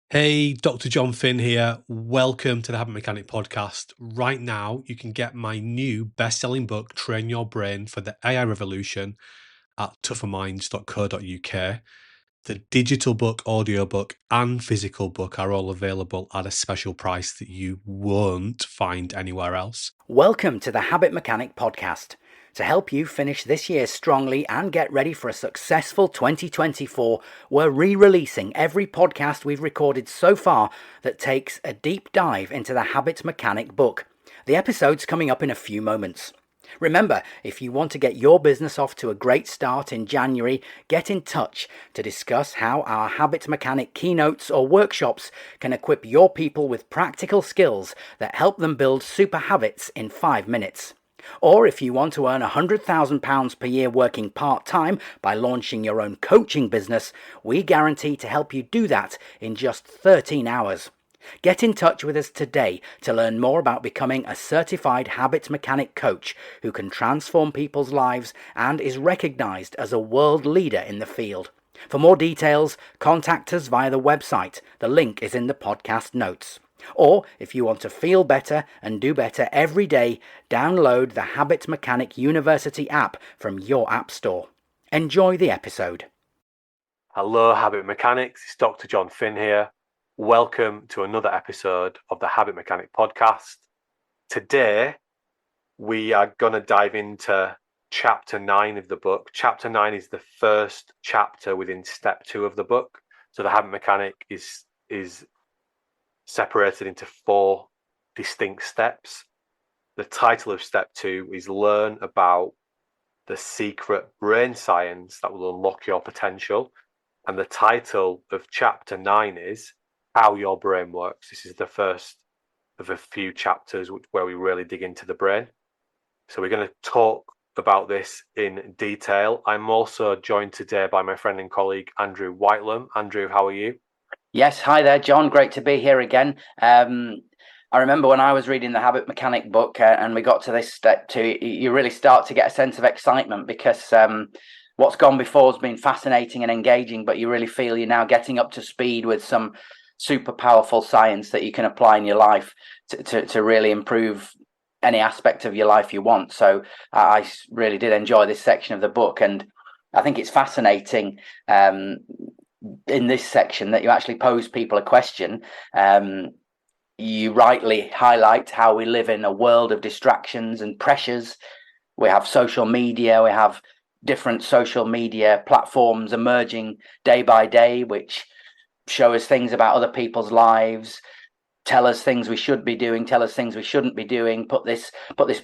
Hey, Dr. Jon Finn here. Welcome to the Habit Mechanic podcast. Right now, you can get my new best-selling book, Train Your Brain for the AI Revolution, at tougherminds.co.uk. The digital book, audiobook, and physical book are all available at a special price that you won't find anywhere else. Welcome to the Habit Mechanic podcast. To help you finish this year strongly and get ready for a successful 2024, we're re-releasing every podcast we've recorded so far that takes a deep dive into the Habit Mechanic book. The episode's coming up in a few moments. Remember, if you want to get your business off to a great start in January, get in touch to discuss how our Habit Mechanic keynotes or workshops can equip your people with practical skills that help them build super habits in 5 minutes. Or if you want to earn £100,000 per year working part-time by launching your own coaching business, we guarantee to help you do that in just 13 hours. Get in touch with us today to learn more about becoming a certified habit mechanic coach who can transform people's lives and is recognized as a world leader in the field. For more details, contact us via the website. The link is in the podcast notes. Or, if you want to feel better and do better every day, download the Habit Mechanic University app from your app store. Enjoy the episode. Hello, Habit Mechanics. It's Dr. Jon Finn here. Welcome to another episode of the Habit Mechanic podcast. Today, we are going to dive into chapter 9 of the book. Chapter 9 is the first chapter within step 2 of the book. So the Habit Mechanic is separated into 4 distinct steps. The title of step 2 is Learn About the Secret Brain Science that will unlock your potential. And the title of chapter 9 is How Your Brain Works. This is the first of a few chapters where we really dig into the brain. So we're going to talk about this in detail. I'm also joined today by my friend and colleague, Andrew Whitelam. Andrew, how are you? Yes, hi there, John. Great to be here again. I remember when I was reading the Habit Mechanic book and we got to this step 2, you really start to get a sense of excitement because what's gone before has been fascinating and engaging, but you really feel you're now getting up to speed with some super powerful science that you can apply in your life to really improve any aspect of your life you want. So I really did enjoy this section of the book, and I think it's fascinating in this section that you actually pose people a question. You rightly highlight how we live in a world of distractions and pressures. We have social media, we have different social media platforms emerging day by day, which show us things about other people's lives, tell us things we should be doing, tell us things we shouldn't be doing, put this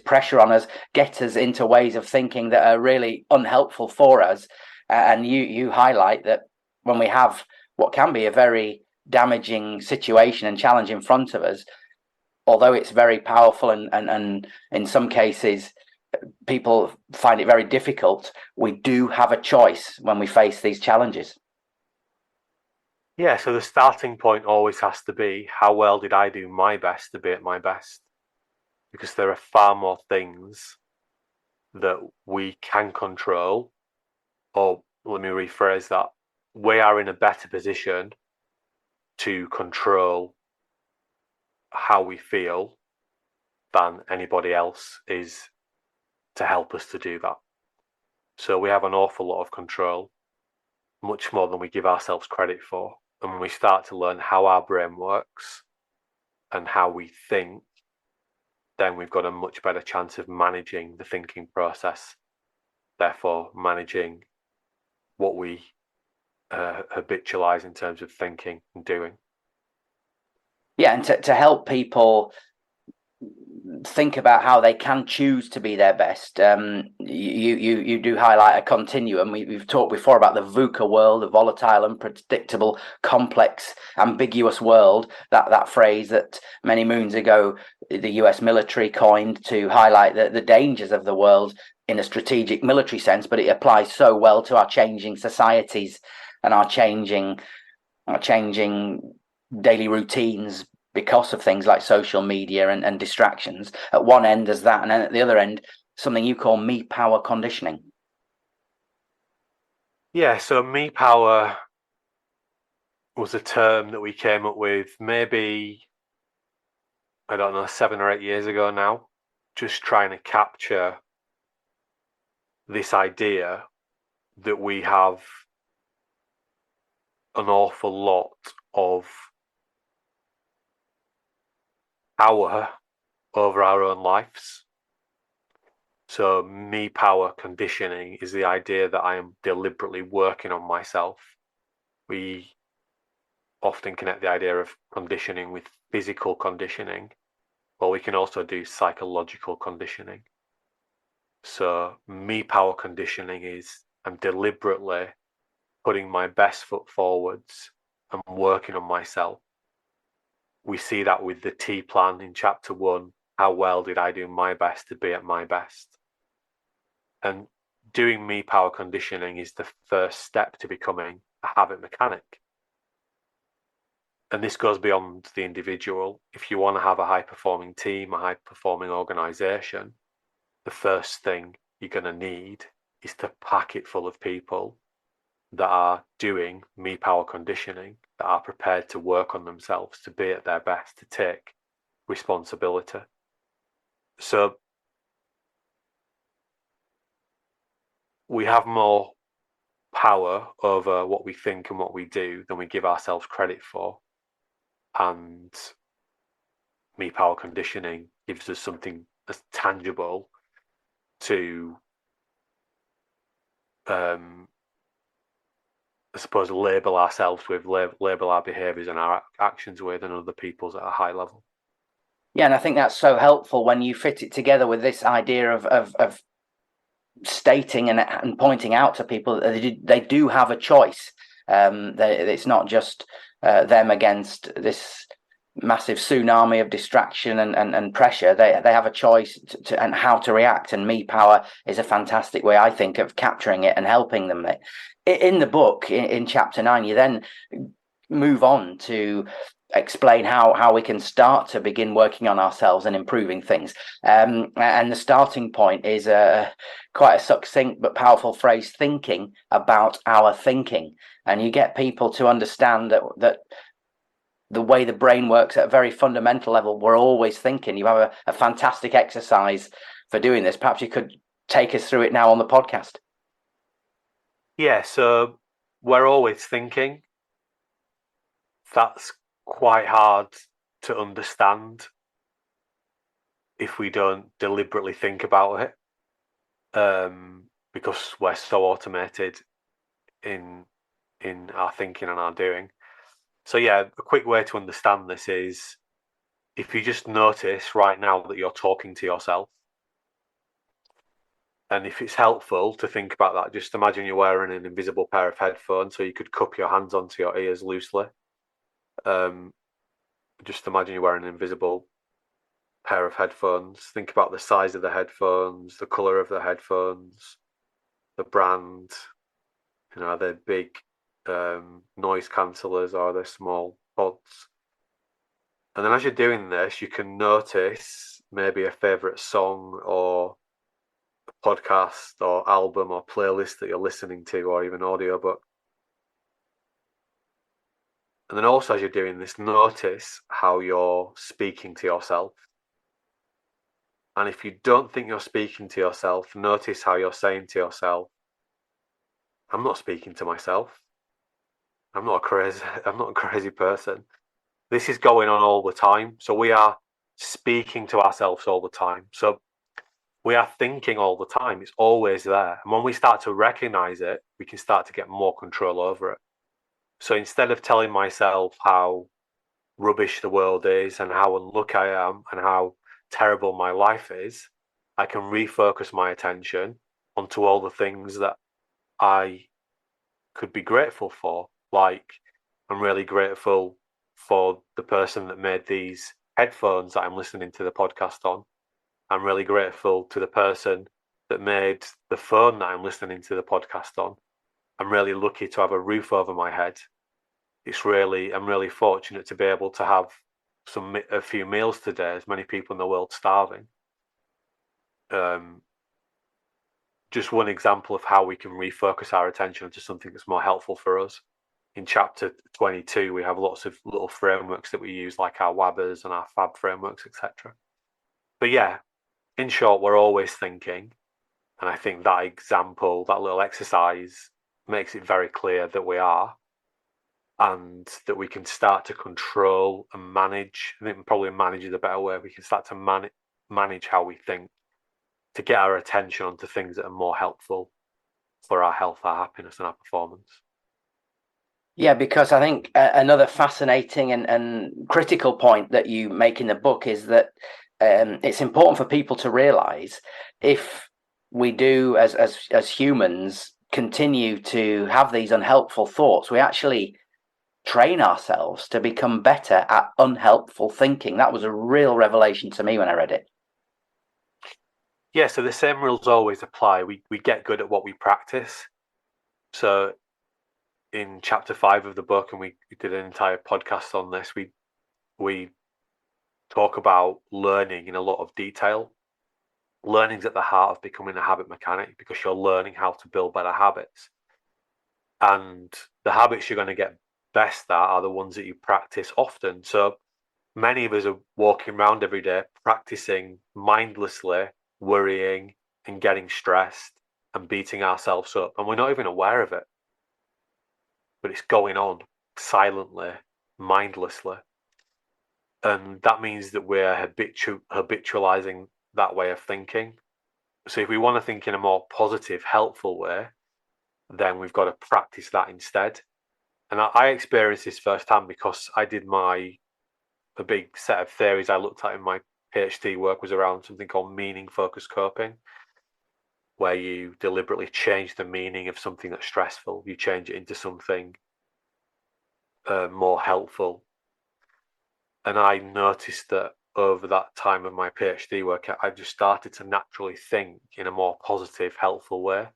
pressure on us, get us into ways of thinking that are really unhelpful for us. And you highlight that when we have what can be a very damaging situation and challenge in front of us, although it's very powerful and in some cases people find it very difficult, we do have a choice when we face these challenges. Yeah, so the starting point always has to be, how well did I do my best to be at my best? Because there are far more things that we can control, or let me rephrase that, we are in a better position to control how we feel than anybody else is to help us to do that. So we have an awful lot of control, much more than we give ourselves credit for. And when we start to learn how our brain works and how we think, then we've got a much better chance of managing the thinking process, therefore managing what we habitualize in terms of thinking and doing. Yeah, and to help people think about how they can choose to be their best, you do highlight a continuum. We've talked before about the VUCA world, the volatile, unpredictable, complex, ambiguous world, that phrase that many moons ago the US military coined to highlight the dangers of the world in a strategic military sense, but it applies so well to our changing societies and our changing daily routines because of things like social media and distractions. At one end there's that, and then at the other end, something you call me power conditioning. Yeah, so me power was a term that we came up with maybe, I don't know, 7 or 8 years ago now, just trying to capture this idea that we have an awful lot of power over our own lives. So me power conditioning is the idea that I am deliberately working on myself. We often connect the idea of conditioning with physical conditioning, but we can also do psychological conditioning. So me power conditioning is I'm deliberately putting my best foot forwards and working on myself. We see that with the T plan in chapter 1. How well did I do my best to be at my best? And doing me power conditioning is the first step to becoming a habit mechanic. And this goes beyond the individual. If you want to have a high performing team, a high performing organization, the first thing you're going to need is to pack it full of people that are doing me power conditioning, that are prepared to work on themselves, to be at their best, to take responsibility. So we have more power over what we think and what we do than we give ourselves credit for. And me power conditioning gives us something as tangible to I suppose label ourselves with, label our behaviours and our actions with, and other people's at a high level. Yeah, and I think that's so helpful when you fit it together with this idea of stating and pointing out to people that they do have a choice. It's not just them against this massive tsunami of distraction and pressure. They have a choice to and how to react, and me power is a fantastic way, I think, of capturing it and helping them. In the book, in chapter 9, you then move on to explain how we can start to begin working on ourselves and improving things. And the starting point is quite a succinct but powerful phrase: thinking about our thinking. And you get people to understand that the way the brain works at a very fundamental level, we're always thinking. You have a fantastic exercise for doing this. Perhaps you could take us through it now on the podcast. Yeah, so we're always thinking. That's quite hard to understand if we don't deliberately think about it, because we're so automated in our thinking and our doing. So yeah, a quick way to understand this is if you just notice right now that you're talking to yourself, and if it's helpful to think about that, just imagine you're wearing an invisible pair of headphones, so you could cup your hands onto your ears loosely. Just imagine you're wearing an invisible pair of headphones. Think about the size of the headphones, the color of the headphones, the brand. Are they big noise cancellers or are they small pods? And then as you're doing this, you can notice maybe a favorite song or a podcast or album or playlist that you're listening to, or even audiobook. And then also as you're doing this, notice how you're speaking to yourself. And if you don't think you're speaking to yourself, notice how you're saying to yourself, I'm not speaking to myself. I'm not a crazy person. This is going on all the time. So we are speaking to ourselves all the time. So we are thinking all the time. It's always there. And when we start to recognize it, we can start to get more control over it. So instead of telling myself how rubbish the world is and how unlucky I am and how terrible my life is, I can refocus my attention onto all the things that I could be grateful for. Like, I'm really grateful for the person that made these headphones that I'm listening to the podcast on. I'm really grateful to the person that made the phone that I'm listening to the podcast on. I'm really lucky to have a roof over my head. I'm really fortunate to be able to have a few meals today, as many people in the world starving. Just one example of how we can refocus our attention to something that's more helpful for us. in chapter 22, we have lots of little frameworks that we use, like our WABers and our FAB frameworks, etc. But yeah, in short, we're always thinking. And I think that example, that little exercise, makes it very clear that we are, and that we can start to control and manage. I think probably manage is a better word. We can start to manage how we think to get our attention onto things that are more helpful for our health, our happiness, and our performance. Yeah, because I think another fascinating and critical point that you make in the book is that it's important for people to realize, if we do as humans continue to have these unhelpful thoughts, we actually train ourselves to become better at unhelpful thinking. That was a real revelation to me when I read it. Yeah, so the same rules always apply. We get good at what we practice. So in chapter 5 of the book, and we did an entire podcast on this, we talk about learning in a lot of detail. Learning's at the heart of becoming a habit mechanic, because you're learning how to build better habits. And the habits you're going to get best at are the ones that you practice often. So many of us are walking around every day practicing mindlessly, worrying and getting stressed and beating ourselves up, and we're not even aware of it. But it's going on silently, mindlessly. And that means that we're habitualizing that way of thinking. So if we want to think in a more positive, helpful way, then we've got to practice that instead. And I experienced this firsthand, because I did a big set of theories I looked at in my PhD work was around something called meaning-focused coping, where you deliberately change the meaning of something that's stressful. You change it into something more helpful. And I noticed that over that time of my PhD work, I just started to naturally think in a more positive, helpful way.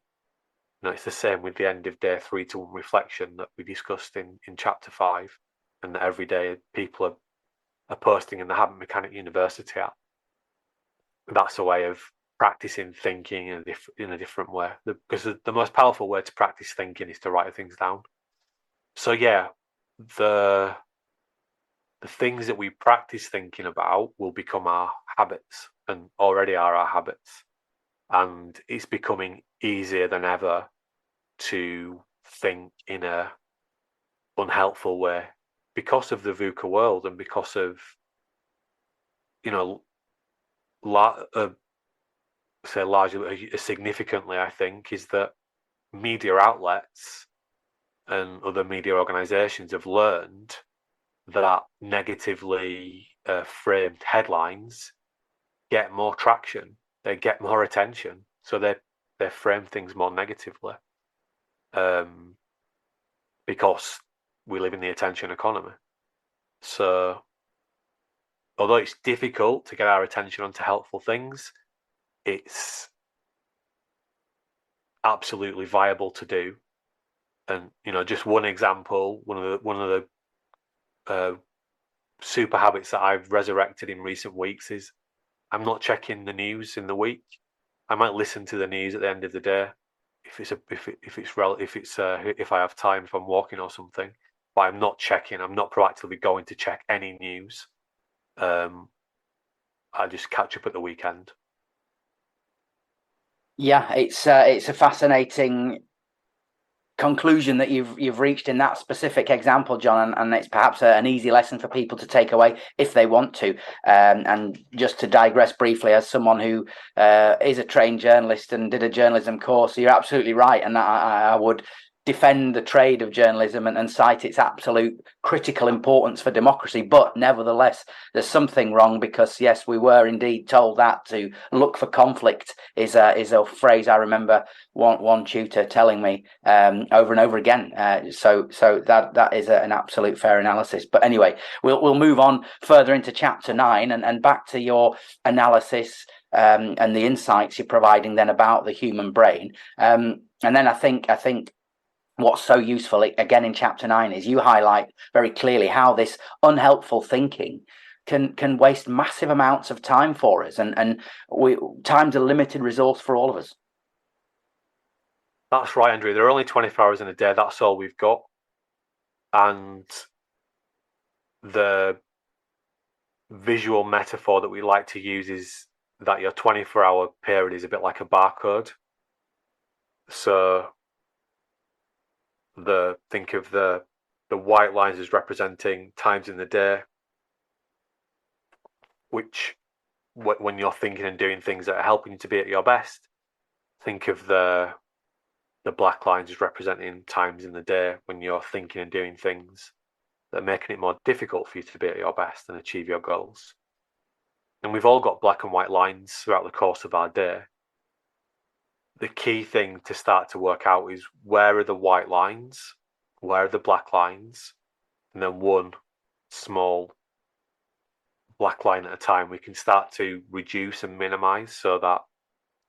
It's the same with the end of day 3-1 reflection that we discussed in chapter 5, and that every day people are posting in the Habit Mechanic University app. That's a way of practicing thinking in a different way, because the most powerful way to practice thinking is to write things down. So yeah, the things that we practice thinking about will become our habits, and already are our habits. And it's becoming easier than ever to think in a unhelpful way, because of the VUCA world, and because of, say largely, significantly, I think, is that media outlets and other media organizations have learned that negatively framed headlines get more traction, they get more attention, so they frame things more negatively, because we live in the attention economy. So although it's difficult to get our attention onto helpful things, it's absolutely viable to do. And just one example, one of the super habits that I've resurrected in recent weeks is I'm not checking the news in the week. I might listen to the news at the end of the day if I have time, if I'm walking or something. But I'm not checking. I'm not proactively going to check any news. I just catch up at the weekend. Yeah, it's a fascinating conclusion that you've reached in that specific example, John, and it's perhaps an easy lesson for people to take away if they want to. And just to digress briefly, as someone who is a trained journalist and did a journalism course, you're absolutely right, and I would defend the trade of journalism and cite its absolute critical importance for democracy. But nevertheless, there's something wrong, because yes, we were indeed told that to look for conflict is a phrase I remember one tutor telling me over and over again. So that is an absolute fair analysis. But anyway, we'll move on further into chapter 9 and back to your analysis and the insights you're providing then about the human brain. And then I think what's so useful, again, in chapter 9 is you highlight very clearly how this unhelpful thinking can waste massive amounts of time for us, and time's a limited resource for all of us. That's right, Andrew. There are only 24 hours in a day. That's all we've got. And the visual metaphor that we like to use is that your 24-hour period is a bit like a barcode. So think of the white lines as representing times in the day, which when you're thinking and doing things that are helping you to be at your best. Think of the black lines as representing times in the day when you're thinking and doing things that are making it more difficult for you to be at your best and achieve your goals. And we've all got black and white lines throughout the course of our day. The key thing to start to work out is where are the white lines, where are the black lines, and then one small black line at a time we can start to reduce and minimize so that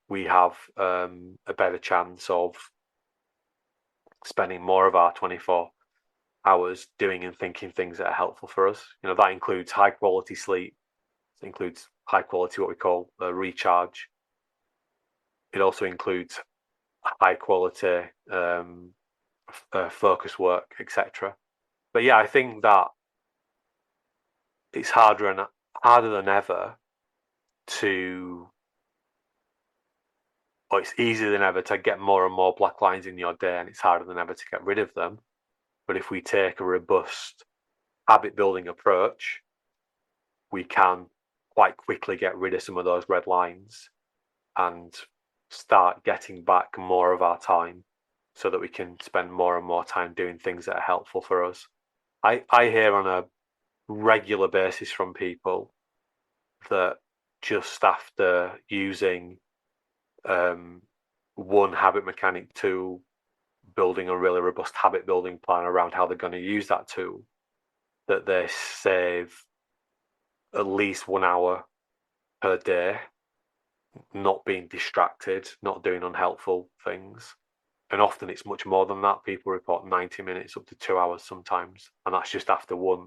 we have a better chance of spending more of our 24 hours doing and thinking things that are helpful for us. That includes high quality sleep. It includes high quality, what we call recharge. It also includes high quality focus work, etc. But yeah, I think that it's harder than ever or it's easier than ever to get more and more black lines in your day, and it's harder than ever to get rid of them. But if we take a robust habit building approach, we can quite quickly get rid of some of those red lines and start getting back more of our time so that we can spend more and more time doing things that are helpful for us. I hear on a regular basis from people that just after using one habit mechanic tool, building a really robust habit building plan around how they're going to use that tool, that they save at least 1 hour per day not being distracted, not doing unhelpful things. And often it's much more than that. People report 90 minutes up to 2 hours sometimes. And that's just after one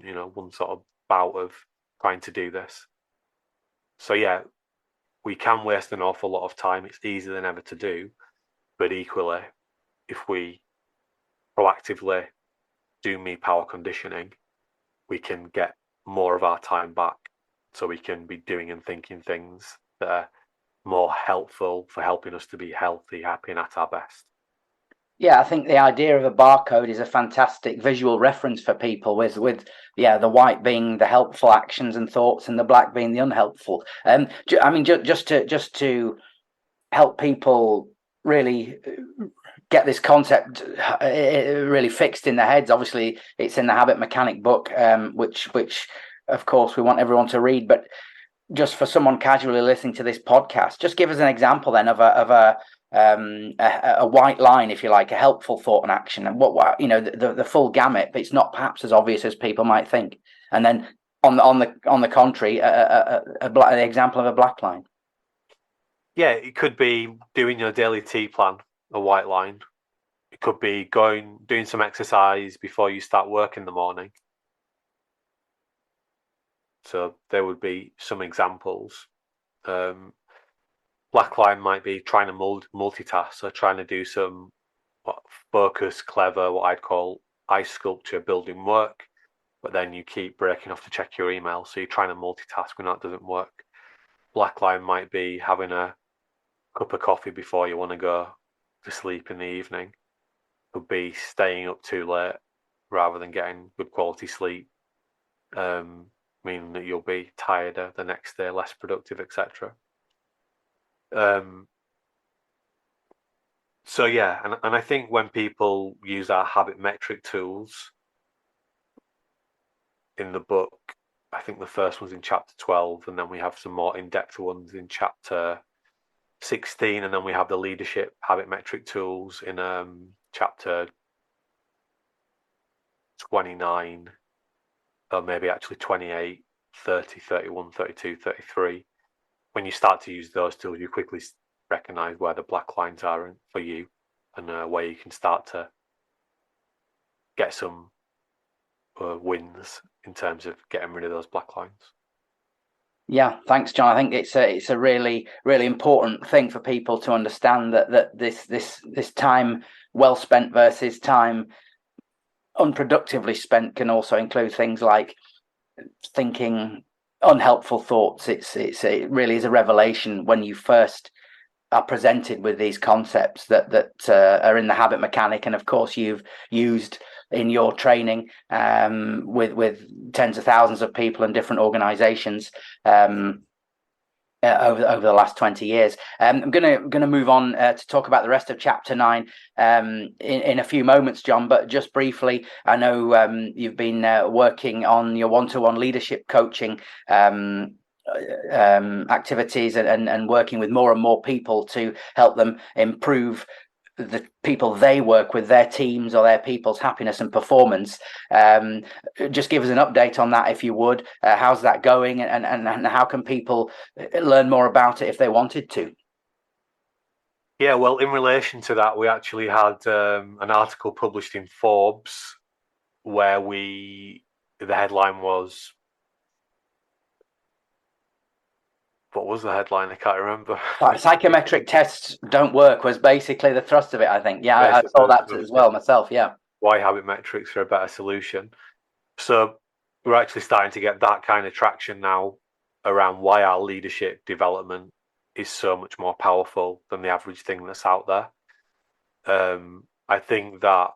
sort of bout of trying to do this. So yeah, we can waste an awful lot of time. It's easier than ever to do. But equally, if we proactively do me power conditioning, we can get more of our time back. So we can be doing and thinking things that are more helpful for helping us to be healthy, happy, and at our best. Yeah, I think the idea of a barcode is a fantastic visual reference for people with the white being the helpful actions and thoughts and the black being the unhelpful. I mean, just to help people really get this concept really fixed in their heads. Obviously, it's in the Habit Mechanic book, which of course we want everyone to read. But just for someone casually listening to this podcast, just give us an example then of a white line, if you like, a helpful thought and action, and what the full gamut. But it's not perhaps as obvious as people might think. And then on the contrary, the example of a black line. Yeah, it could be doing your daily tea plan, a white line. It could be doing some exercise before you start work in the morning. So there would be some examples. Black line might be trying to multitask, so trying to do some focus, clever, what I'd call eye sculpture building work, but then you keep breaking off to check your email, so you're trying to multitask when that doesn't work. Black line might be having a cup of coffee before you want to go to sleep in the evening. Could be staying up too late rather than getting good quality sleep, meaning that you'll be tireder the next day, less productive, etc. So yeah, and I think when people use our habit metric tools in the book, I think the first one's in chapter 12, and then we have some more in-depth ones in chapter 16, and then we have the leadership habit metric tools in chapter 29, or maybe actually 28, 30, 31, 32, 33. When you start to use those tools, you quickly recognize where the black lines are for you, and where you can start to get some wins in terms of getting rid of those black lines. Yeah, thanks, John. I think it's a really, really important thing for people to understand that this time well spent versus time unproductively spent can also include things like thinking unhelpful thoughts. It really is a revelation when you first are presented with these concepts that are in the habit mechanic, and of course you've used in your training with tens of thousands of people and different organizations over the last 20 years. I'm gonna move on to talk about the rest of chapter 9 in a few moments, John. But just briefly, I know you've been working on your one-to-one leadership coaching activities and working with more and more people to help them improve the people they work with, their teams or their people's happiness and performance. Just give us an update on that, if you would. How's that going, and how can people learn more about it if they wanted to? Yeah, well, in relation to that, we actually had an article published in Forbes where the headline was, what was the headline? I can't remember. Psychometric tests don't work was basically the thrust of it, I think. Yeah, I saw that as well myself. Yeah. Why habit metrics are a better solution. So we're actually starting to get that kind of traction now around why our leadership development is so much more powerful than the average thing that's out there. I think that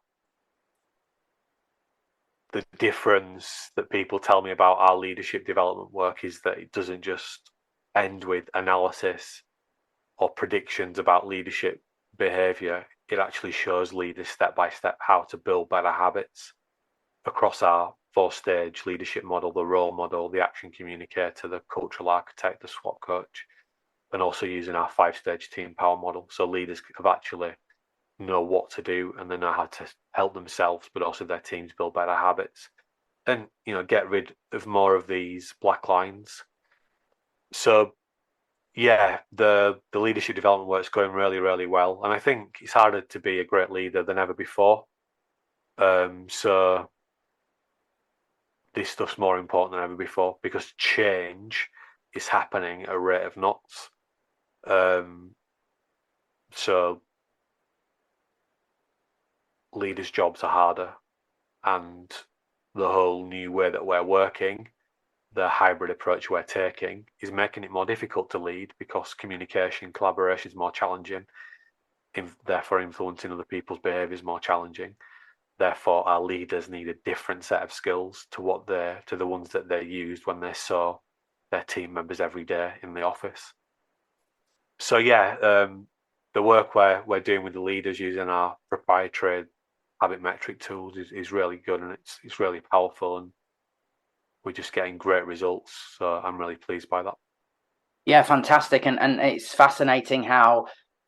the difference that people tell me about our leadership development work is that it doesn't just end with analysis or predictions about leadership behavior. It actually shows leaders step by step how to build better habits across our 4-stage leadership model: the role model, the action communicator, the cultural architect, the SWOT coach, and also using our 5-stage team power model. So leaders have actually know what to do, and they know how to help themselves, but also their teams build better habits, and get rid of more of these black lines. So yeah, the leadership development work is going really, really well, and I think it's harder to be a great leader than ever before. So this stuff's more important than ever before because change is happening at a rate of knots. So leaders' jobs are harder, and the whole new way that we're working, the hybrid approach we're taking, is making it more difficult to lead because communication, collaboration is more challenging, therefore influencing other people's behaviour is more challenging. Therefore, our leaders need a different set of skills to the ones that they used when they saw their team members every day in the office. So yeah, the work we're doing with the leaders using our proprietary habit metric tools is really good, and it's really powerful, and we're just getting great results. So I'm really pleased by that. Yeah, fantastic, and it's fascinating how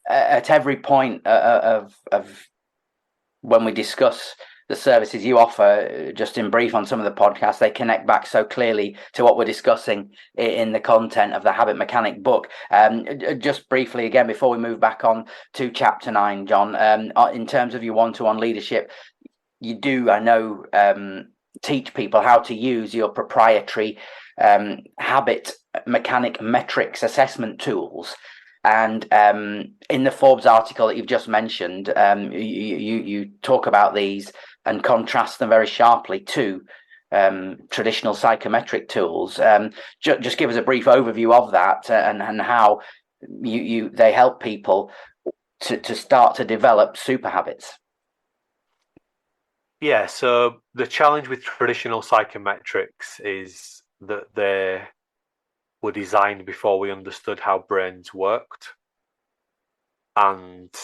at every point of when we discuss the services you offer, just in brief on some of the podcasts, they connect back so clearly to what we're discussing in the content of the Habit Mechanic book. Just briefly again, before we move back on to chapter 9, John, in terms of your one-to-one leadership, you do, I know, teach people how to use your proprietary habit mechanic metrics assessment tools. And in the Forbes article that you've just mentioned, you talk about these and contrast them very sharply to traditional psychometric tools. Just give us a brief overview of that and how they help people to start to develop super habits. Yeah, so the challenge with traditional psychometrics is that they were designed before we understood how brains worked, and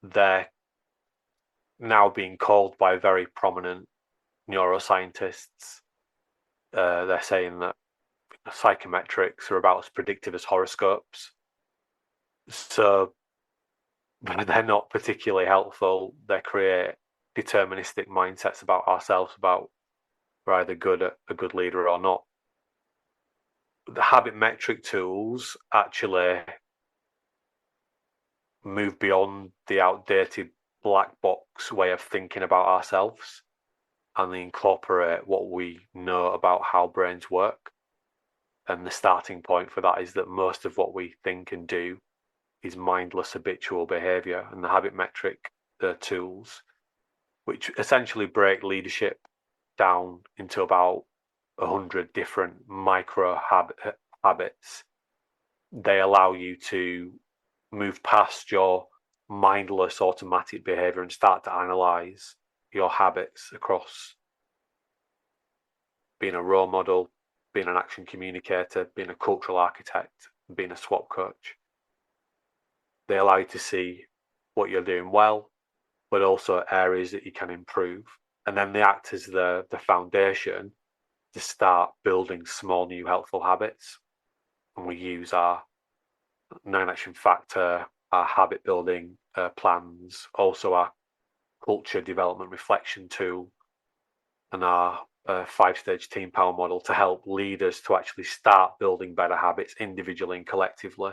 they're now being called by very prominent neuroscientists. They're saying that psychometrics are about as predictive as horoscopes. So they're not particularly helpful. They create deterministic mindsets about ourselves, about we're either a good leader or not. The habit metric tools actually move beyond the outdated black box way of thinking about ourselves, and they incorporate what we know about how brains work. And the starting point for that is that most of what we think and do is mindless habitual behavior, and the habit metric tools which essentially break leadership down into about 100 different micro habits. They allow you to move past your mindless automatic behavior and start to analyze your habits across being a role model, being an action communicator, being a cultural architect, being a SWAT coach. They allow you to see what you're doing well, but also areas that you can improve. And then they act as the foundation to start building small new helpful habits. And we use our 9 action factor, our habit building plans, also our culture development reflection tool, and our 5-stage team power model to help leaders to actually start building better habits individually and collectively,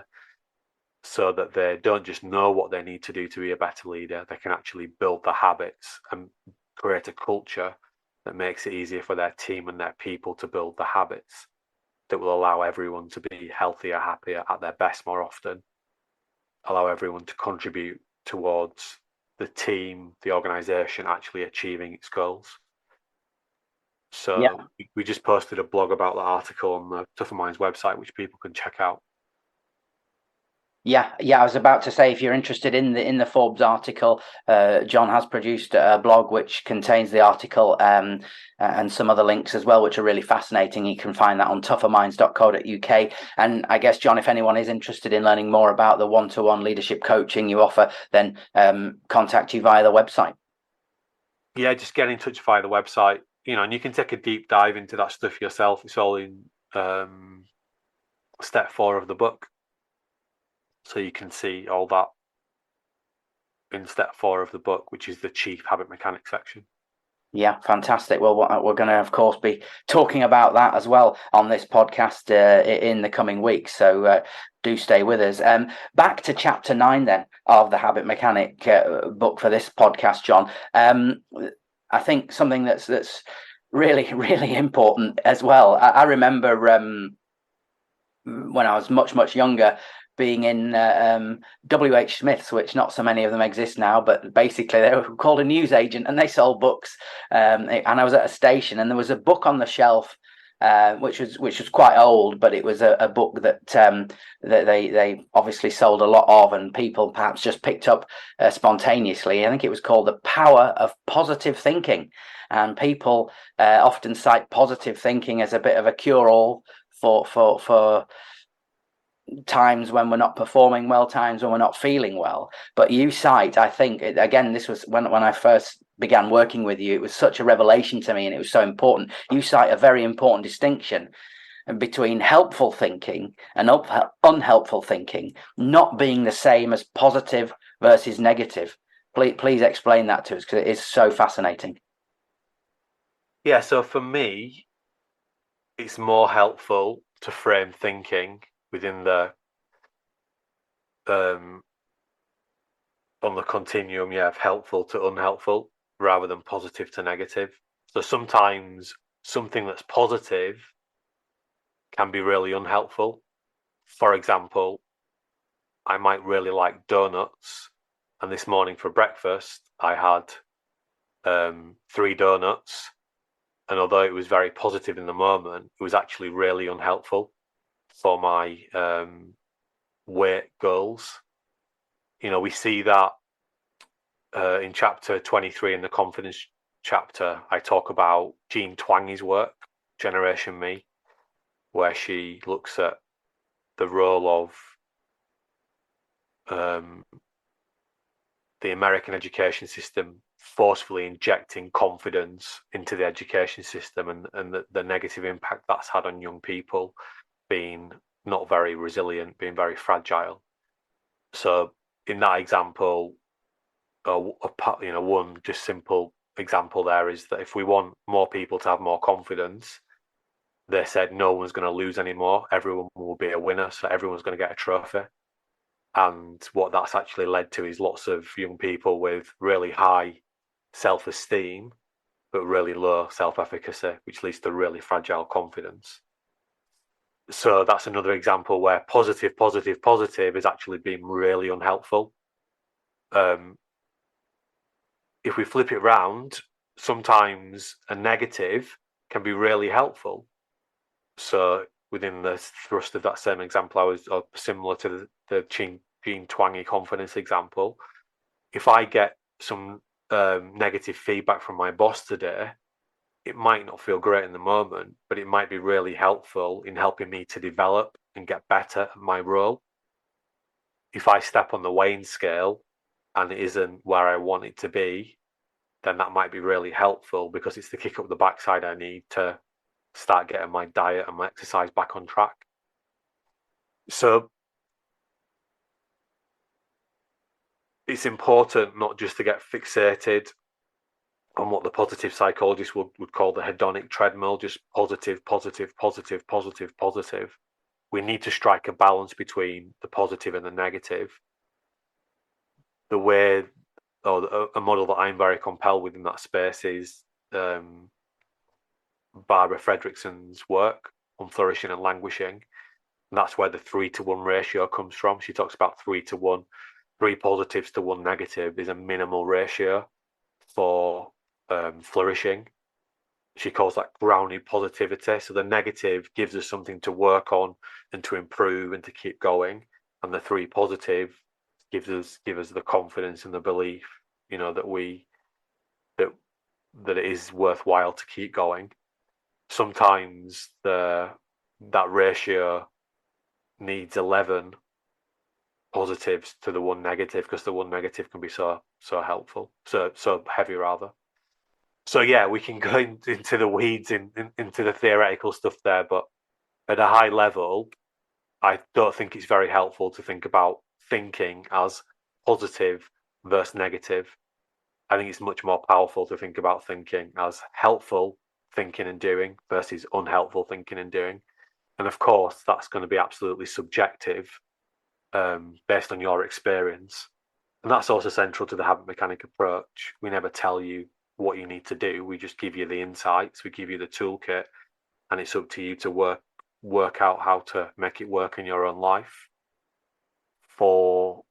so that they don't just know what they need to do to be a better leader, they can actually build the habits and create a culture that makes it easier for their team and their people to build the habits that will allow everyone to be healthier, happier, at their best more often, allow everyone to contribute towards the team, the organization actually achieving its goals. So we just posted a blog about the article on the Tougher Minds website, which people can check out. Yeah. I was about to say, if you're interested in the Forbes article, Jon has produced a blog which contains the article and some other links as well, which are really fascinating. You can find that on tougherminds.co.uk. And I guess, Jon, if anyone is interested in learning more about the one-to-one leadership coaching you offer, then contact you via the website. Yeah, just get in touch via the website, and you can take a deep dive into that stuff yourself. It's all in step 4 of the book. So you can see all that in step 4 of the book, which is the chief habit mechanic section. Yeah, fantastic. Well, we're going to, of course, be talking about that as well on this podcast in the coming weeks. So do stay with us. Back to chapter 9 then of the Habit Mechanic book for this podcast, Jon. I think something that's really, really important as well. I remember when I was much younger, being in W.H. Smith's, which not so many of them exist now, but basically they were called a newsagent and they sold books. And I was at a station and there was a book on the shelf, which was quite old, but it was a book that they obviously sold a lot of, and people perhaps just picked up spontaneously. I think it was called The Power of Positive Thinking, and people often cite positive thinking as a bit of a cure-all for times when we're not performing well, times when we're not feeling well. But you cite, I think, again, this was when I first began working with you, it was such a revelation to me and it was so important. You cite a very important distinction between helpful thinking and unhelpful thinking not being the same as positive versus negative. Please explain that to us, because it is so fascinating. Yeah, so for me, it's more helpful to frame thinking within the on the continuum, of helpful to unhelpful rather than positive to negative. So sometimes something that's positive can be really unhelpful. For example, I might really like donuts, and this morning for breakfast I had 3 donuts, and although it was very positive in the moment, it was actually really unhelpful for my weight goals. We see that in chapter 23 in the confidence chapter. I talk about Jean Twang's work, Generation Me, where she looks at the role of the American education system forcefully injecting confidence into the education system, and the negative impact that's had on young people, being not very resilient, being very fragile. So in that example, one just simple example there is that if we want more people to have more confidence, they said no one's going to lose anymore, everyone will be a winner, so everyone's going to get a trophy. And what that's actually led to is lots of young people with really high self-esteem but really low self-efficacy, which leads to really fragile confidence. So that's another example where positive has actually been really unhelpful. if we flip it round, sometimes a negative can be really helpful. So within the thrust of that same example, or similar to the Gene Twangy confidence example, if I get some negative feedback from my boss today, it might not feel great in the moment, but it might be really helpful in helping me to develop and get better at my role. If I step on the weighing scale and it isn't where I want it to be, then that might be really helpful because it's the kick up the backside I need to start getting my diet and my exercise back on track. So it's important not just to get fixated on what the positive psychologists would call the hedonic treadmill, just positive, positive, positive, positive, positive. We need to strike a balance between the positive and the negative. The way, or a model that I'm very compelled with in that space is Barbara Fredrickson's work on flourishing and languishing. And that's where the 3-to-1 ratio comes from. She talks about 3-to-1, 3 positives to 1 negative is a minimal ratio for flourishing. She calls that grounded positivity. So the negative gives us something to work on and to improve and to keep going, and the 3 positive give us the confidence and the belief, that it is worthwhile to keep going. Sometimes that ratio needs 11 positives to the 1 negative because the 1 negative can be so helpful, so heavy rather. So yeah, we can go into the weeds into the theoretical stuff there, but at a high level, I don't think it's very helpful to think about thinking as positive versus negative. I think it's much more powerful to think about thinking as helpful thinking and doing versus unhelpful thinking and doing. And of course, that's going to be absolutely subjective based on your experience. And that's also central to the habit mechanic approach. We never tell you what you need to do. We just give you the insights, we give you the toolkit, and it's up to you to work out how to make it work in your own life. For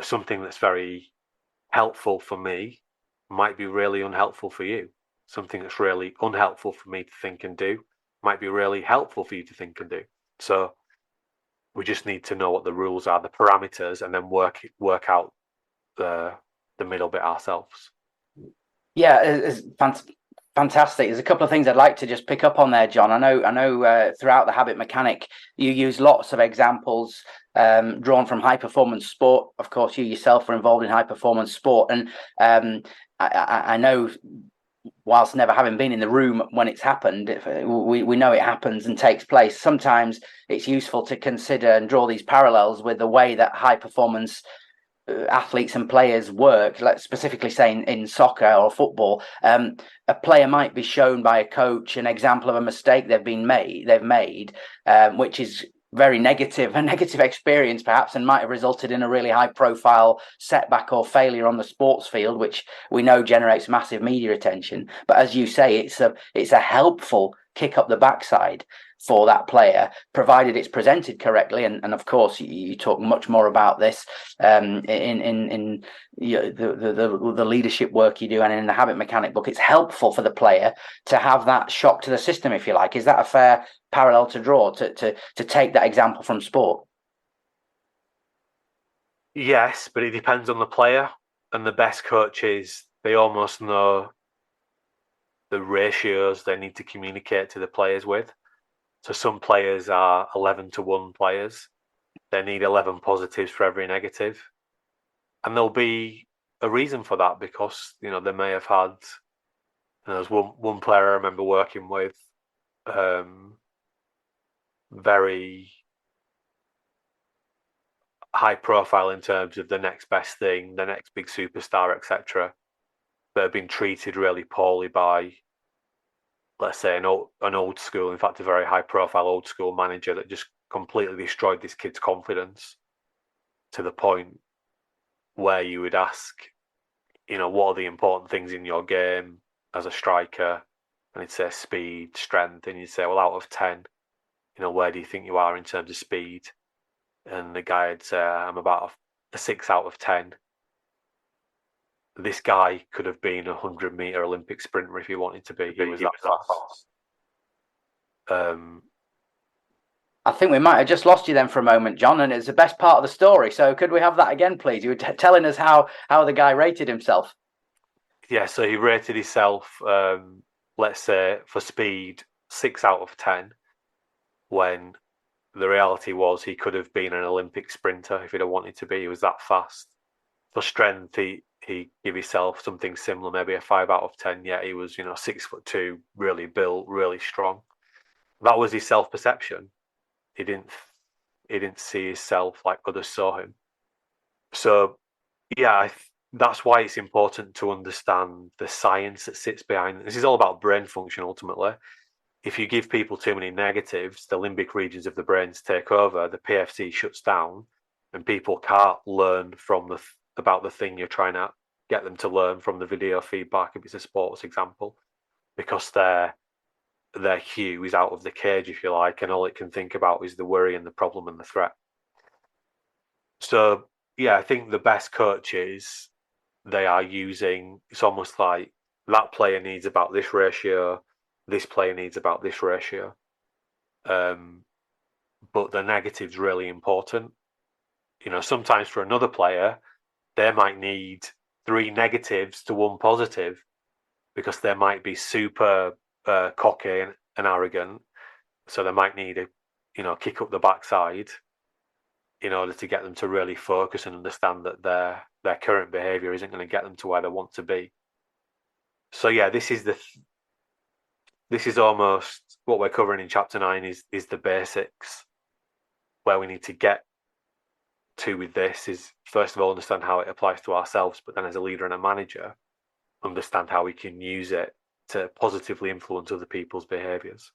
something that's very helpful for me might be really unhelpful for you. Something that's really unhelpful for me to think and do might be really helpful for you to think and do. So we just need to know what the rules are, the parameters, and then work out the middle bit ourselves. Yeah, it's fantastic. There's a couple of things I'd like to just pick up on there, John. I know throughout the habit mechanic, you use lots of examples drawn from high performance sport. Of course, you yourself were involved in high performance sport, and I know, whilst never having been in the room when it's happened, we know it happens and takes place. Sometimes it's useful to consider and draw these parallels with the way that high performance athletes and players work. Let's specifically say in soccer or football, a player might be shown by a coach an example of a mistake they've made, which is very negative, a negative experience perhaps, and might have resulted in a really high profile setback or failure on the sports field, which we know generates massive media attention. But as you say, it's a helpful kick up the backside for that player, provided it's presented correctly. And of course, you talk much more about this in the leadership work you do, and in the habit mechanic book. It's helpful for the player to have that shock to the system, if you like. Is that a fair parallel to draw, to take that example from sport? Yes, but it depends on the player, and the best coaches, they almost know the ratios they need to communicate to the players with. So some players are 11-to-1 players. They need 11 positives for every negative. And there'll be a reason for that, because, they may have had, there's one player I remember working with, very high profile in terms of the next best thing, the next big superstar, etc., that have been treated really poorly by, let's say, an old school, in fact, a very high profile old school manager that just completely destroyed this kid's confidence to the point where you would ask, what are the important things in your game as a striker? And he'd say speed, strength, and you'd say, well, out of 10, where do you think you are in terms of speed? And the guy would say, I'm about a 6 out of 10. this guy could have been a 100-meter Olympic sprinter if he wanted to be. He was that fast. I think we might have just lost you then for a moment, John, and it's the best part of the story. So could we have that again, please? You were telling us how the guy rated himself. Yeah, so he rated himself, let's say, for speed, 6 out of 10, when the reality was he could have been an Olympic sprinter if he'd have wanted to be. He was that fast. For strength, he gave himself something similar, maybe a 5 out of 10. Yeah, he was 6'2", really built, really strong. That was his self-perception. He didn't see himself like others saw him. So yeah, that's why it's important to understand the science that sits behind it. This is all about brain function ultimately. If you give people too many negatives, the limbic regions of the brains take over, the PFC shuts down, and people can't learn from about the thing you're trying to get them to learn from the video feedback, if it's a sports example, because their cue is out of the cage, if you like, and all it can think about is the worry and the problem and the threat. So yeah, I think the best coaches, they are using, it's almost like that player needs about this ratio, this player needs about this ratio. But the negative's really important. Sometimes for another player, they might need 3 negatives to 1 positive because they might be super cocky and arrogant. So they might need a kick up the backside in order to get them to really focus and understand that their current behavior isn't going to get them to where they want to be. So yeah, this is almost what we're covering in chapter 9 is the basics. Where we need to get to with this is, first of all, understand how it applies to ourselves, but then as a leader and a manager, understand how we can use it to positively influence other people's behaviors.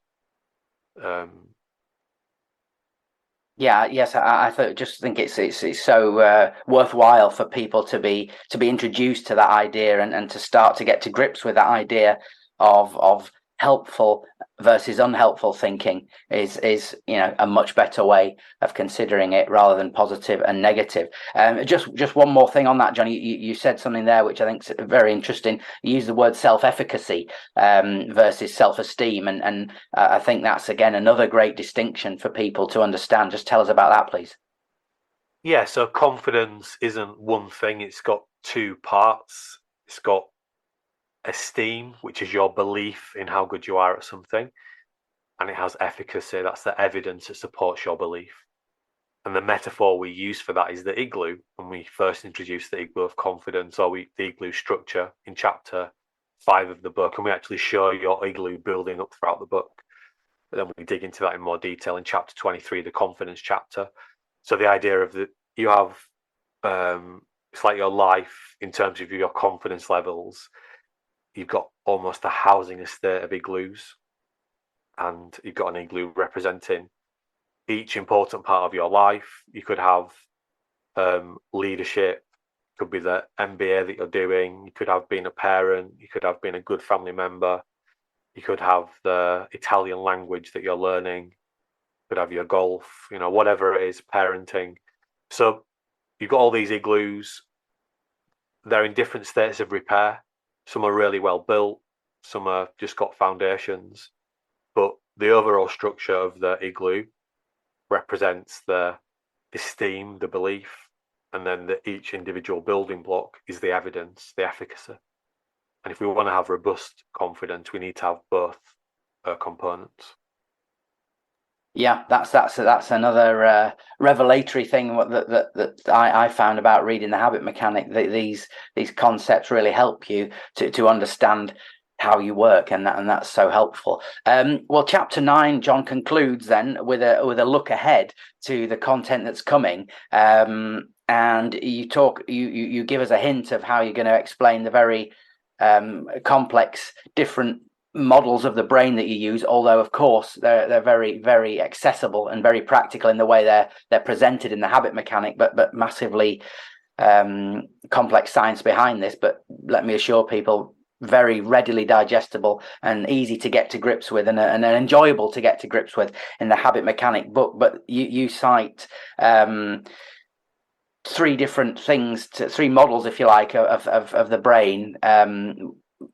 Yes, I just think it's so worthwhile for people to be introduced to that idea and to start to get to grips with that idea of helpful versus unhelpful thinking is a much better way of considering it rather than positive and negative. Just one more thing on that, Johnny. You said something there which I think is very interesting. You used the word self-efficacy versus self-esteem, and I think that's again another great distinction for people to understand. Just tell us about that, please. Yeah, so confidence isn't one thing, it's got 2 parts. It's got esteem, which is your belief in how good you are at something, and it has efficacy, that's the evidence that supports your belief. And the metaphor we use for that is the igloo. When we first introduced the igloo of confidence, or the igloo structure in chapter 5 of the book, and we actually show your igloo building up throughout the book. But then we dig into that in more detail in chapter 23, the confidence chapter. So the idea of you have, it's like your life in terms of your confidence levels. You've got almost a housing estate of igloos, and you've got an igloo representing each important part of your life. You could have leadership, could be the MBA that you're doing, you could have been a parent, you could have been a good family member, you could have the Italian language that you're learning, you could have your golf, whatever it is, parenting. So you've got all these igloos. They're in different states of repair. Some are really well built, some are just got foundations, but the overall structure of the igloo represents the esteem, the belief, and then each individual building block is the evidence, the efficacy. And if we want to have robust confidence, we need to have both components. Yeah, that's another revelatory thing that I found about reading The Habit Mechanic. That these concepts really help you to understand how you work, and that's so helpful. Well, chapter 9, John concludes then with a look ahead to the content that's coming, and you give us a hint of how you're going to explain the very complex different models of the brain that you use, although of course they're very, very accessible and very practical in the way they're presented in The Habit Mechanic, but massively complex science behind this. But let me assure people, very readily digestible and easy to get to grips with, and enjoyable to get to grips with in The Habit Mechanic book. But you cite three different things, three models, if you like, of the brain.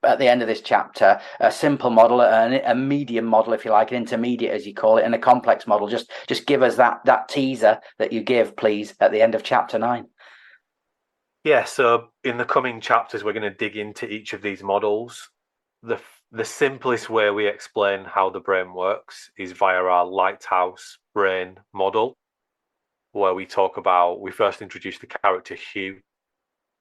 At the end of this chapter, a simple model, a medium model, if you like, an intermediate, as you call it, and a complex model. Just give us that teaser that you give, please, at the end of chapter 9. Yeah, so in the coming chapters, we're going to dig into each of these models. The simplest way we explain how the brain works is via our lighthouse brain model, where we first introduce the character Hugh,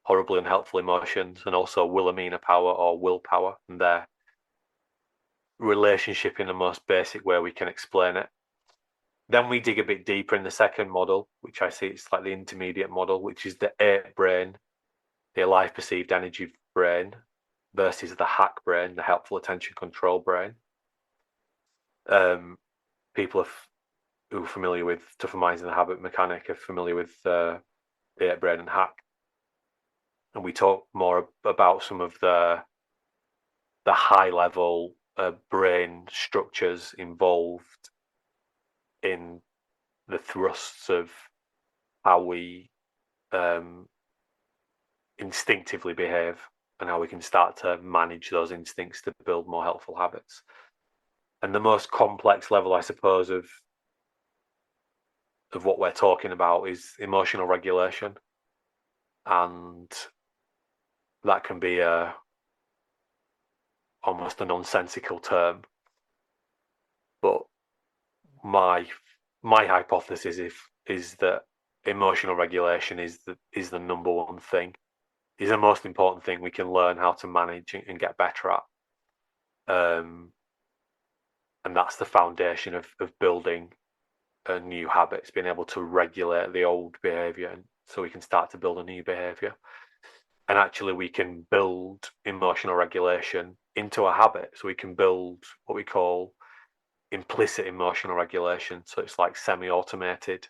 horribly unhelpful emotions, and also Wilhelmina power or willpower, and their relationship in the most basic way we can explain it. Then we dig a bit deeper in the second model, which I see it's like the intermediate model, which is the ape brain, the alive perceived energy brain, versus the hack brain, the helpful attention control brain. People who are familiar with Tougher Minds and the Habit Mechanic are familiar with the ape brain and hack. And we talk more about some of the high level brain structures involved in the thrusts of how we instinctively behave and how we can start to manage those instincts to build more helpful habits. And the most complex level, I suppose, of what we're talking about is emotional regulation. And that can be almost a nonsensical term. But my hypothesis is that emotional regulation is the number one thing, is the most important thing we can learn how to manage and get better at. And that's the foundation of building a new habits, being able to regulate the old behavior, and so we can start to build a new behavior. And actually we can build emotional regulation into a habit. So we can build what we call implicit emotional regulation. So it's like semi-automated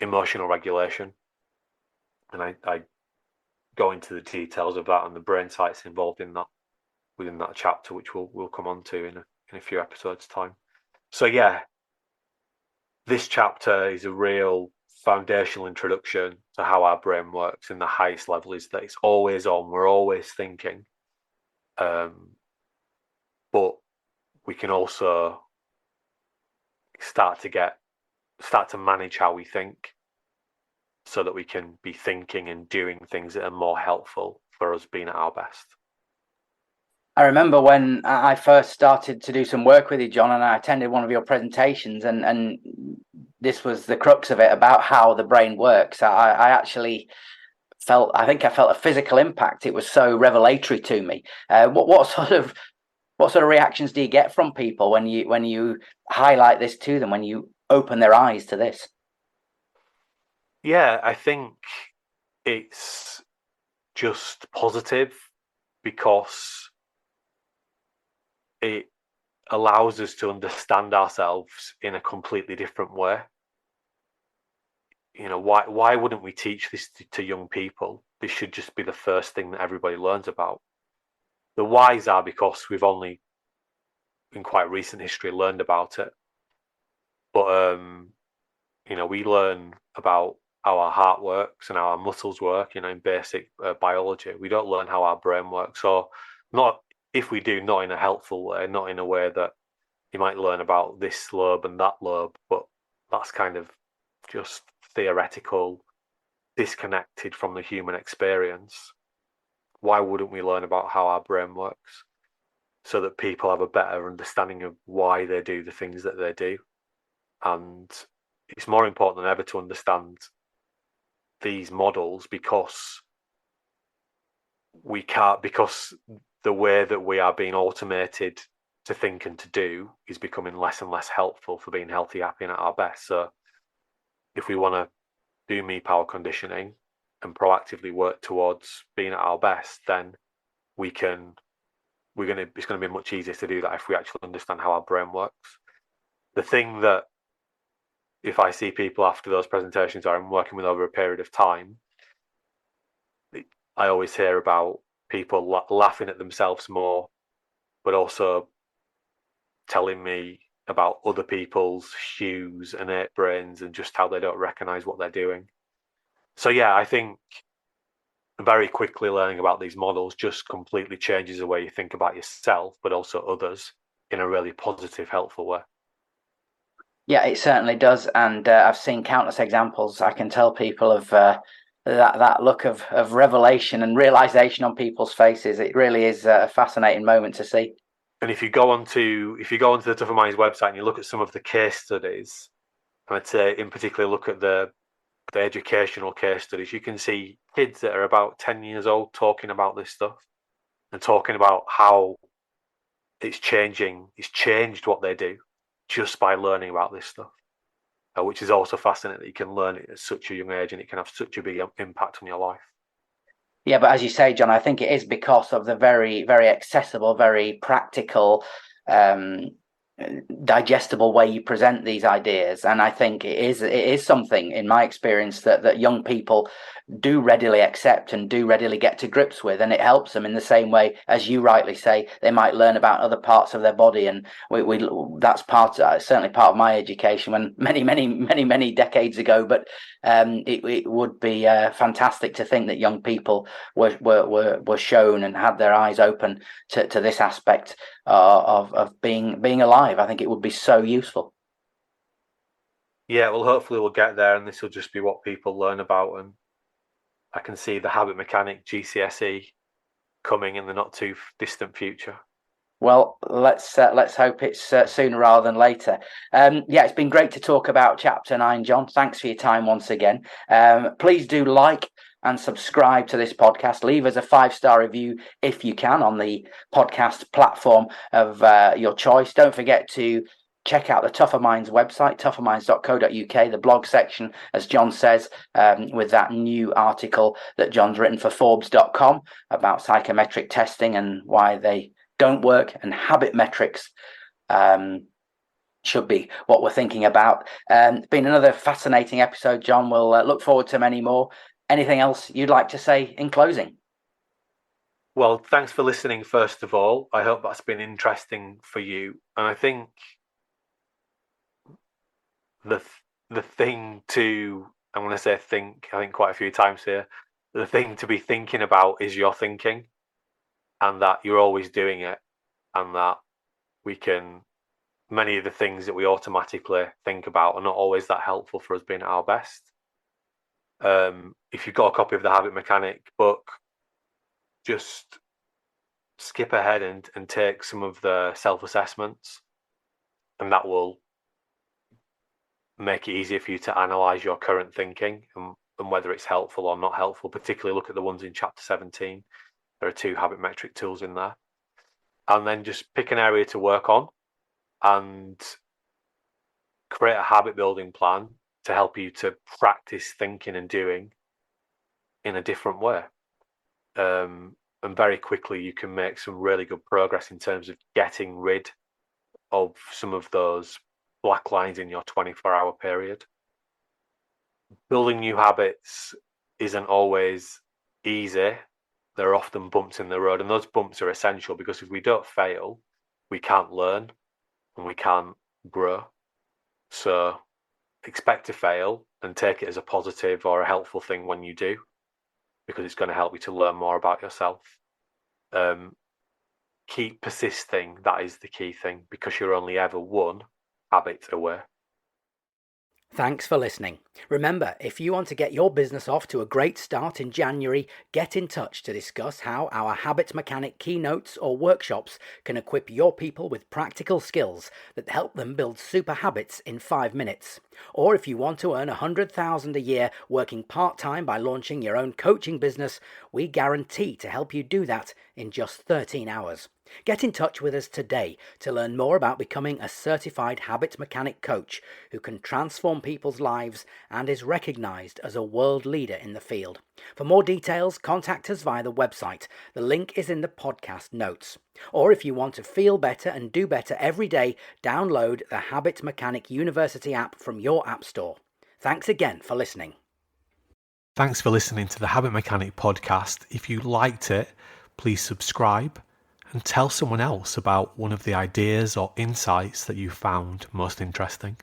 emotional regulation. And I go into the details of that and the brain sites involved in that within that chapter, which we'll come on to in a few episodes' time. So yeah, this chapter is a real foundational introduction to how our brain works. And the highest level is that it's always on, we're always thinking. But we can also start to manage how we think, so that we can be thinking and doing things that are more helpful for us being at our best. I remember when I first started to do some work with you, John, and I attended one of your presentations, and this was the crux of it, about how the brain works. I actually felt a physical impact. It was so revelatory to me. What sort of reactions do you get from people when you highlight this to them, when you open their eyes to this? Yeah, I think it's just positive, because it allows us to understand ourselves in a completely different way. You know, why wouldn't we teach this to young people? This should just be the first thing that everybody learns about. The whys are because we've only in quite recent history learned about it. But you know, we learn about how our heart works and how our muscles work, you know, in basic biology. We don't learn how our brain works. So not if we do, not in a helpful way, not in a way that you might learn about this lobe and that lobe, but that's kind of just theoretical, disconnected from the human experience. Why wouldn't we learn about how our brain works, so that people have a better understanding of why they do the things that they do? And it's more important than ever to understand these models, because the way that we are being automated to think and to do is becoming less and less helpful for being healthy, happy, and at our best. So if we want to do me power conditioning and proactively work towards being at our best, then it's going to be much easier to do that if we actually understand how our brain works. The thing that, if I see people after those presentations or I'm working with over a period of time, I always hear about people laughing at themselves more, but also telling me about other people's shoes and aprons and just how they don't recognize what they're doing. So yeah, I think very quickly learning about these models just completely changes the way you think about yourself, but also others in a really positive, helpful way. Yeah, it certainly does, and I've seen countless examples. I can tell people of that look of revelation and realization on people's faces. It really is a fascinating moment to see. And if you go onto the Tougher Minds website and you look at some of the case studies, and I'd say in particular look at the educational case studies, you can see kids that are about 10 years old talking about this stuff and talking about how it's changed what they do just by learning about this stuff, which is also fascinating that you can learn it at such a young age and it can have such a big impact on your life. Yeah, but as you say, John, I think it is because of the very, very accessible, very practical, digestible way you present these ideas. And I think it is something, in my experience, that young people do readily accept and do readily get to grips with, and it helps them in the same way as you rightly say they might learn about other parts of their body. And we that's certainly part of my education when many decades ago. But it would be fantastic to think that young people were shown and had their eyes open to this aspect of being alive. I think it would be so useful. Yeah, well, hopefully we'll get there, and this will just be what people learn about. And I can see the habit mechanic GCSE coming in the not too distant future. Well, let's hope it's sooner rather than later. Yeah, it's been great to talk about Chapter 9, John. Thanks for your time once again. Please do like and subscribe to this podcast. Leave us a 5-star review if you can on the podcast platform of your choice. Don't forget to check out the Tougher Minds website, tougherminds.co.uk, the blog section, as John says, with that new article that John's written for Forbes.com about psychometric testing and why they don't work, and habit metrics should be what we're thinking about. It's been another fascinating episode, John. We'll look forward to many more. Anything else you'd like to say in closing? Well, thanks for listening, first of all. I hope that's been interesting for you. And I think the thing to, I'm going to say think, I think quite a few times here, the thing to be thinking about is your thinking, and that you're always doing it, and that many of the things that we automatically think about are not always that helpful for us being at our best. If you've got a copy of the Habit Mechanic book, just skip ahead and take some of the self-assessments, and that will make it easier for you to analyze your current thinking and whether it's helpful or not helpful. Particularly look at the ones in chapter 17. There are 2 habit metric tools in there. And then just pick an area to work on and create a habit building plan to help you to practice thinking and doing in a different way. And very quickly you can make some really good progress in terms of getting rid of some of those black lines in your 24-hour period. Building new habits isn't always easy. There are often bumps in the road, and those bumps are essential, because if we don't fail, we can't learn and we can't grow. So expect to fail and take it as a positive or a helpful thing when you do, because it's going to help you to learn more about yourself. Keep persisting. That is the key thing, because you're only ever one habit away. Thanks for listening. Remember, if you want to get your business off to a great start in January, get in touch to discuss how our Habit Mechanic keynotes or workshops can equip your people with practical skills that help them build super habits in 5 minutes. Or if you want to earn $100,000 a year working part-time by launching your own coaching business, we guarantee to help you do that in just 13 hours. Get in touch with us today to learn more about becoming a certified habit mechanic coach who can transform people's lives and is recognized as a world leader in the field. For more details, contact us via the website. The link is in the podcast notes. Or if you want to feel better and do better every day, download the Habit Mechanic University app from your app store. Thanks again for listening. Thanks for listening to the Habit Mechanic podcast. If you liked it, please subscribe and tell someone else about one of the ideas or insights that you found most interesting.